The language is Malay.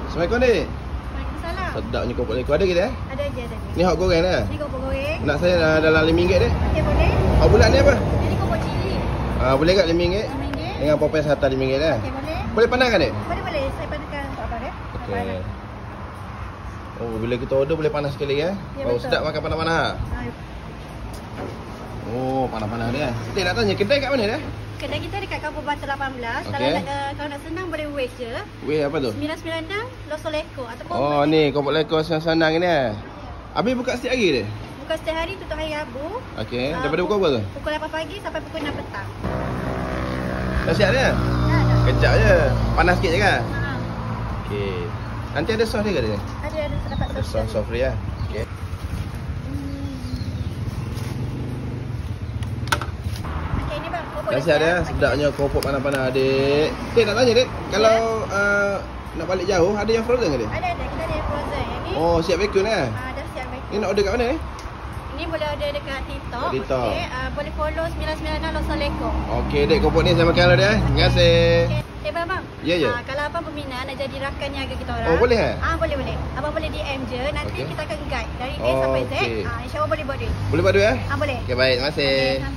Assalamualaikum dik. Waalaikumsalam. Sedapnya kopok leko. Ada kita Ada je. Ni hot goreng dah. Ni kopok goreng. Nak saya dalam RM5 dik. Okey, boleh. Hot bulat ni apa? Ini kopok cili. Boleh kat RM5. RM5. Dengan popeye satu RM5 dah. Okey, boleh. Boleh pandang kan dik? Boleh. Saya panaskan untuk abang ya. Okey. Oh, bila kita order boleh panas sekali ya. Ya, Baru betul. sedap makan panas-panas. Oh, panas-panas dia. Dik nak tanya kedai kat mana dah? Kedai kita dekat Kampung Bata 18. Okey. Kalau nak senang boleh wave je. Weh apa tu? 996 Losoleko ataupun Oh, ni kopok leko senang-senang ni eh. Habis buka setiap hari dia? buka setiap hari tutup hari Rabu. Okey, daripada pukul apa tu? Pukul 8 pagi sampai pukul 6 petang. Dah siap dia? Dah. Kejap je. Panas sikit je kan? Ha. Okey. Nanti ada sos dia ke dia? Ada dapat Ada sos free lah. Okey. Okey, ni bang, kopok Dah siap dia. Sedapnya kopok panas-panas adik. Dik nak tanya dik, kalau nak balik jauh ada yang frozen ke dia? Ada. Kita ada yang frozen. Yang ni Oh, siap bacon eh. dah siap baik. Ni nak order kat mana ni? Ini boleh order dekat TikTok. TikTok. Okey, boleh follow 996 Losoleko. Okey dik, kopok ni saya makan dulu dia. Terima kasih. Okey, bang. Ya, ya. Kalau abang berminat nak jadi rakan niaga kita orang. Oh, boleh eh? Boleh. Abang boleh DM je. Nanti Okey. kita akan guide dari A Oh, sampai Z. okey. InsyaAllah boleh buat duit. Boleh buat duit eh? Boleh. Okey, baik. Terima kasih. Okey, sama.